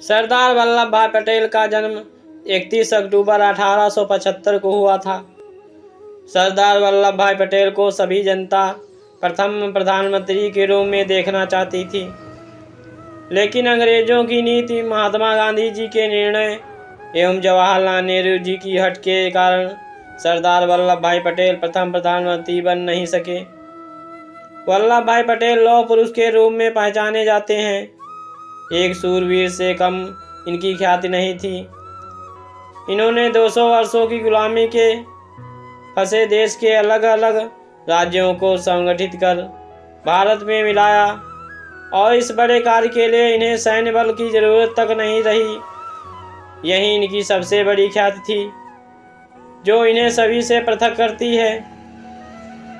सरदार वल्लभ भाई पटेल का जन्म 31 अक्टूबर 1875 को हुआ था। सरदार वल्लभ भाई पटेल को सभी जनता प्रथम प्रधानमंत्री के रूप में देखना चाहती थी, लेकिन अंग्रेजों की नीति, महात्मा गांधी जी के निर्णय एवं जवाहरलाल नेहरू जी की हट के कारण सरदार वल्लभ भाई पटेल प्रथम प्रधानमंत्री बन नहीं सके। वल्लभ भाई पटेल लौह पुरुष के रूप में पहचाने जाते हैं। एक सूरवीर से कम इनकी ख्याति नहीं थी। इन्होंने 200 वर्षों की गुलामी के फंसे देश के अलग अलग राज्यों को संगठित कर भारत में मिलाया, और इस बड़े कार्य के लिए इन्हें सैन्य बल की जरूरत तक नहीं रही। यही इनकी सबसे बड़ी ख्याति थी, जो इन्हें सभी से पृथक करती है।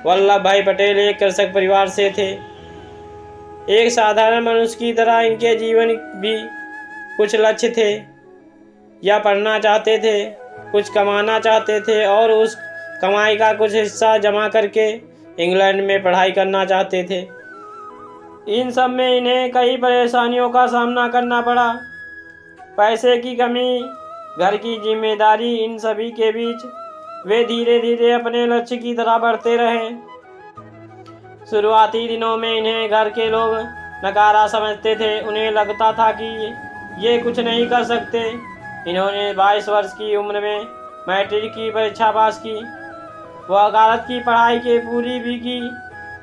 वल्लभ भाई पटेल एक कृषक परिवार से थे। एक साधारण मनुष्य की तरह इनके जीवन भी कुछ लक्ष्य थे। या पढ़ना चाहते थे, कुछ कमाना चाहते थे और उस कमाई का कुछ हिस्सा जमा करके इंग्लैंड में पढ़ाई करना चाहते थे। इन सब में इन्हें कई परेशानियों का सामना करना पड़ा। पैसे की कमी, घर की जिम्मेदारी, इन सभी के बीच वे धीरे धीरे अपने लक्ष्य की तरफ बढ़ते रहे। शुरुआती दिनों में इन्हें घर के लोग नकारा समझते थे। उन्हें लगता था कि ये कुछ नहीं कर सकते। इन्होंने 22 वर्ष की उम्र में मैट्रिक की परीक्षा पास की। वह वकालत की पढ़ाई के पूरी भी की,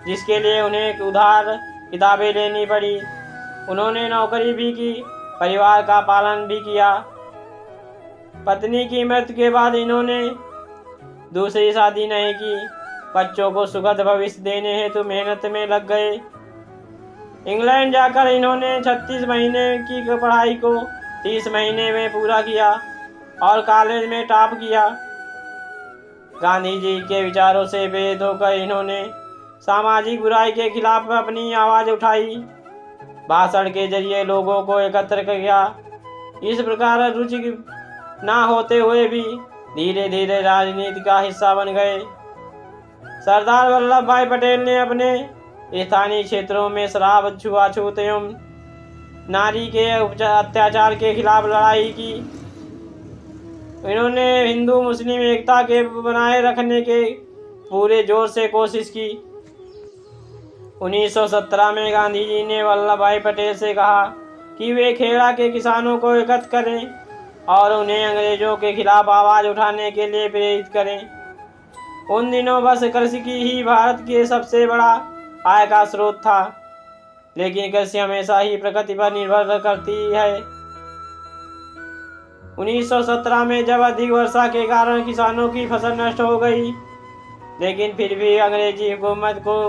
जिसके लिए उन्हें उधार किताबें लेनी पड़ी। उन्होंने नौकरी भी की, परिवार का पालन भी किया। पत्नी की मृत्यु के बाद इन्होंने दूसरी शादी नहीं की। बच्चों को सुखद भविष्य देने हेतु मेहनत में लग गए। इंग्लैंड जाकर इन्होंने 36 महीने की पढ़ाई को 30 महीने में पूरा किया और कॉलेज में टॉप किया। गांधी जी के विचारों से प्रेरित होकर इन्होंने सामाजिक बुराई के खिलाफ अपनी आवाज़ उठाई। भाषण के जरिए लोगों को एकत्र किया। इस प्रकार रुचि ना होते हुए भी धीरे धीरे राजनीति का हिस्सा बन गए। सरदार वल्लभ भाई पटेल ने अपने स्थानीय क्षेत्रों में शराब, छुआछूत एवं नारी के अत्याचार के खिलाफ लड़ाई की। इन्होंने हिंदू मुस्लिम एकता के बनाए रखने के पूरे जोर से कोशिश की। 1917 में गांधी जी ने वल्लभ भाई पटेल से कहा कि वे खेड़ा के किसानों को एकत्र करें और उन्हें अंग्रेजों के खिलाफ आवाज़ उठाने के लिए प्रेरित करें। उन दिनों बस कृषि की ही भारत के सबसे बड़ा आय का स्रोत था, लेकिन कृषि हमेशा ही प्रकृति पर निर्भर करती है। 1917 में जब अधिक वर्षा के कारण किसानों की फसल नष्ट हो गई, लेकिन फिर भी अंग्रेजी हुकूमत को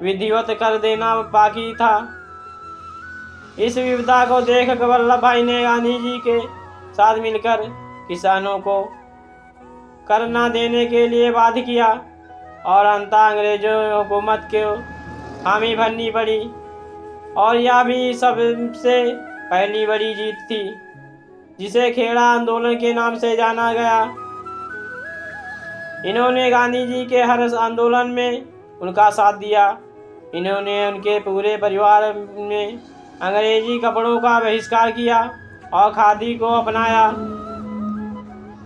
विधिवत कर देना बाकी था। इस विपदा को देख वल्लभ भाई ने गांधी जी के साथ मिलकर किसानों को कर न देने के लिए बाध्य किया और अंततः अंग्रेजों हुकूमत को हामी भरनी पड़ी। और यह भी सबसे पहली बड़ी जीत थी, जिसे खेड़ा आंदोलन के नाम से जाना गया। इन्होंने गांधी जी के हर आंदोलन में उनका साथ दिया। इन्होंने उनके पूरे परिवार में अंग्रेजी कपड़ों का बहिष्कार किया और खादी को अपनाया।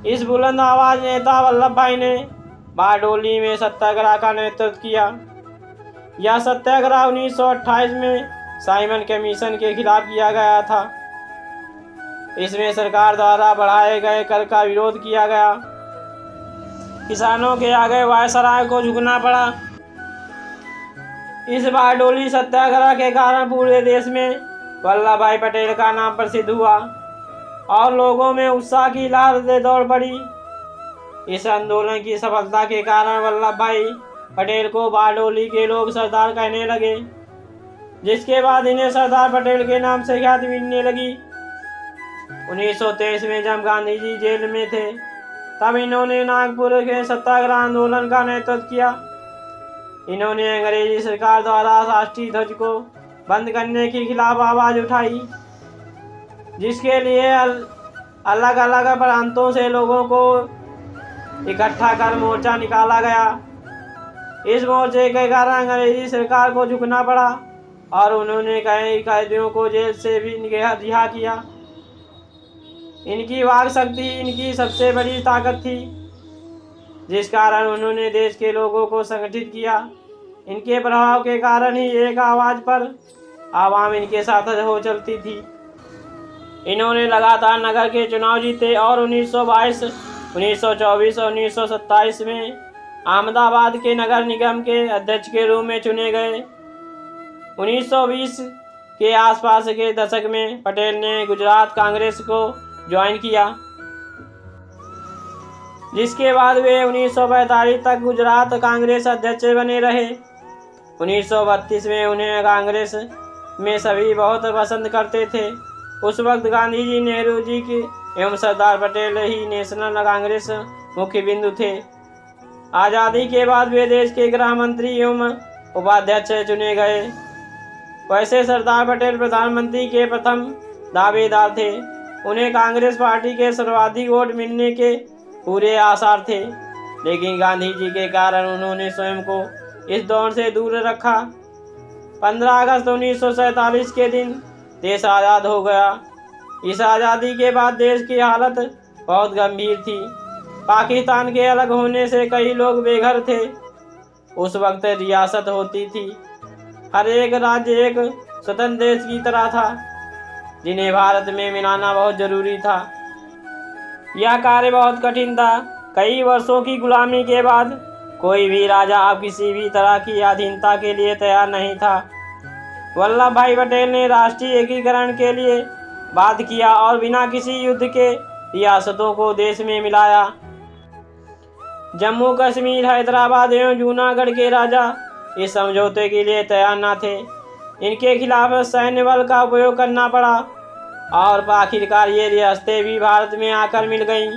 इस बुलंद आवाज नेता वल्लभ भाई ने बारडोली में सत्याग्रह का नेतृत्व किया। यह सत्याग्रह 1928 में साइमन कमीशन के खिलाफ किया गया था। इसमें सरकार द्वारा बढ़ाए गए कर का विरोध किया गया। किसानों के आगे वायसराय को झुकना पड़ा। इस बारडोली सत्याग्रह के कारण पूरे देश में वल्लभ भाई पटेल का नाम प्रसिद्ध हुआ और लोगों में उत्साह की लहर दौड़ पड़ी। इस आंदोलन की सफलता के कारण वल्लभ भाई पटेल को बारडोली के लोग सरदार कहने लगे, जिसके बाद इन्हें सरदार पटेल के नाम से ख्याति मिलने लगी। 1923 में जब गांधी जी जेल में थे, तब इन्होंने नागपुर के सत्याग्रह आंदोलन का नेतृत्व किया। इन्होंने अंग्रेजी सरकार द्वारा राष्ट्रीय ध्वज को बंद करने के खिलाफ आवाज़ उठाई, जिसके लिए अलग अलग प्रांतों से लोगों को इकट्ठा कर मोर्चा निकाला गया। इस मोर्चे के कारण अंग्रेजी सरकार को झुकना पड़ा और उन्होंने कई कैदियों को जेल से भी रिहा किया। इनकी वाक शक्ति इनकी सबसे बड़ी ताकत थी, जिस कारण उन्होंने देश के लोगों को संगठित किया। इनके प्रभाव के कारण ही एक आवाज़ पर आवाम इनके साथ हो चलती थी। इन्होंने लगातार नगर के चुनाव जीते और 1922, 1924 और 1927 में अहमदाबाद के नगर निगम के अध्यक्ष के रूप में चुने गए। 1920 के आसपास के दशक में पटेल ने गुजरात कांग्रेस को ज्वाइन किया, जिसके बाद वे 1945 तक गुजरात कांग्रेस अध्यक्ष बने रहे। 1932 में उन्हें कांग्रेस में सभी बहुत पसंद करते थे। उस वक्त गांधी जी, नेहरू जी की एवं सरदार पटेल ही नेशनल कांग्रेस मुख्य बिंदु थे। आज़ादी के बाद वे देश के गृह मंत्री एवं उपाध्यक्ष चुने गए। वैसे सरदार पटेल प्रधानमंत्री के प्रथम दावेदार थे। उन्हें कांग्रेस पार्टी के सर्वाधिक वोट मिलने के पूरे आसार थे, लेकिन गांधी जी के कारण उन्होंने स्वयं को इस दौड़ से दूर रखा। 15 अगस्त 1947 के दिन देश आज़ाद हो गया। इस आज़ादी के बाद देश की हालत बहुत गंभीर थी। पाकिस्तान के अलग होने से कई लोग बेघर थे। उस वक्त रियासत होती थी, हर एक राज्य एक स्वतंत्र देश की तरह था, जिन्हें भारत में मिलाना बहुत जरूरी था। यह कार्य बहुत कठिन था। कई वर्षों की गुलामी के बाद कोई भी राजा अब किसी भी तरह की अधीनता के लिए तैयार नहीं था। वल्लभ भाई पटेल ने राष्ट्रीय एकीकरण के लिए बात किया और बिना किसी युद्ध के रियासतों को देश में मिलाया। जम्मू कश्मीर, हैदराबाद एवं जूनागढ़ के राजा इस समझौते के लिए तैयार न थे। इनके खिलाफ सैन्य बल का उपयोग करना पड़ा और आखिरकार ये रियासतें भी भारत में आकर मिल गईं।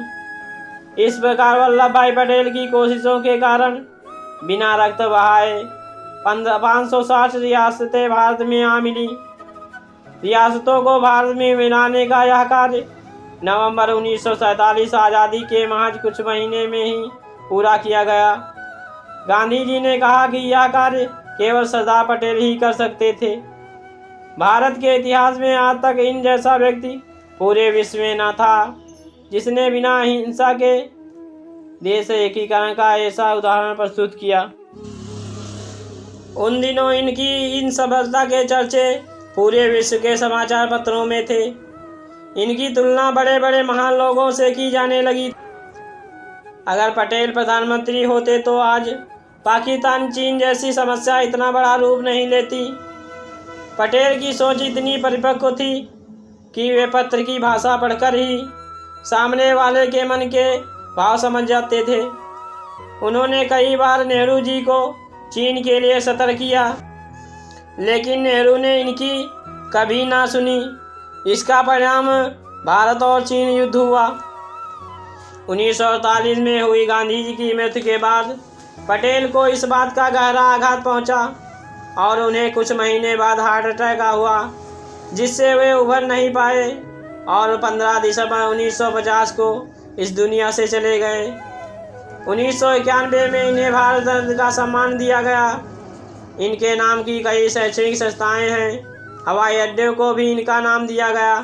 इस प्रकार वल्लभ भाई पटेल की कोशिशों के कारण बिना रक्त बहाए 560 रियासतें भारत में आ मिली। रियासतों को भारत में मिलाने का यह कार्य नवंबर 1947 आज़ादी के महज कुछ महीने में ही पूरा किया गया। गांधी जी ने कहा कि यह कार्य केवल सरदार पटेल ही कर सकते थे। भारत के इतिहास में आज तक इन जैसा व्यक्ति पूरे विश्व में न था, जिसने बिना हिंसा के देश एकीकरण का ऐसा उदाहरण प्रस्तुत किया। उन दिनों इनकी इन सफलता के चर्चे पूरे विश्व के समाचार पत्रों में थे। इनकी तुलना बड़े बड़े महान लोगों से की जाने लगी। अगर पटेल प्रधानमंत्री होते तो आज पाकिस्तान, चीन जैसी समस्या इतना बड़ा रूप नहीं लेती। पटेल की सोच इतनी परिपक्व थी कि वे पत्र की भाषा पढ़कर ही सामने वाले के मन के भाव समझ जाते थे। उन्होंने कई बार नेहरू जी को चीन के लिए सतर्क किया, लेकिन नेहरू ने इनकी कभी ना सुनी। इसका परिणाम भारत और चीन युद्ध हुआ। 1948 में हुई गांधी जी की मृत्यु के बाद पटेल को इस बात का गहरा आघात पहुंचा और उन्हें कुछ महीने बाद हार्ट अटैक हुआ, जिससे वे उभर नहीं पाए और 15 दिसंबर 1950 को इस दुनिया से चले गए। 1991 में इन्हें भारत रत्न का सम्मान दिया गया। इनके नाम की कई शैक्षणिक संस्थाएं हैं। हवाई अड्डे को भी इनका नाम दिया गया।